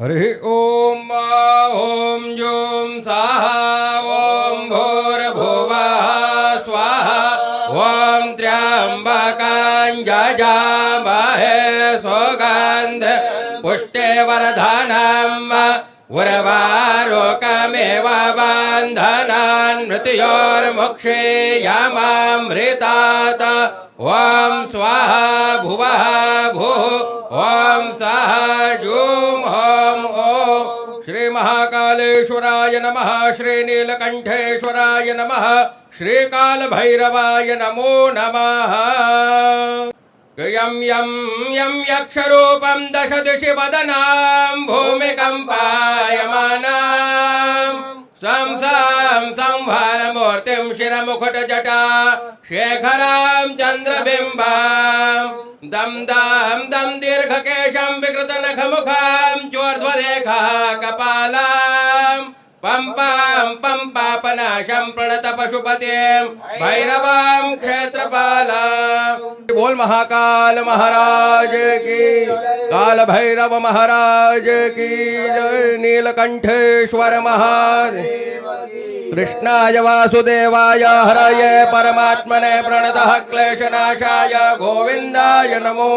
Hari Om Om zoom स्वाहा ओम भूर्भुवः स्वाहा ओम त्र्यंबकं यजामहे सुगन्धिं पुष्टिवर्धनम् उर्वारुकमेव बन्धनान् मृत्योर्मुक्षीयमामृतात् ओम स्वाहा भुवः भुः ओम स्वाहा जूम ओम ओम श्री महाकालेश्वराय नमः श्री नीलकंठेश्वराय नमः श्री कालभैरवाय नमो नमः। यं यं यं यक्षरूपं दशदिशि वदनां भूमिकम्पायमानां सं सं संहारमूर्तिं शिरमुकुटजटा शेखरां चन्द्रबिम्बां दं दं दं दीर्घकेशं विकृतनखमुखां चोर्ध्वरेखा कपालां पं पं पं पापनाशं प्रणत पशुपतिं भैरवां क्षेत्रपालां। बोल महाकाल महाराज की, काल भैरव महाराज की जय। नीलकंठेश्वर महादेव कृष्णाय वासुदेवाय हरये परमात्मने प्रणतः क्लेशनाशाय गोविंदाय नमो।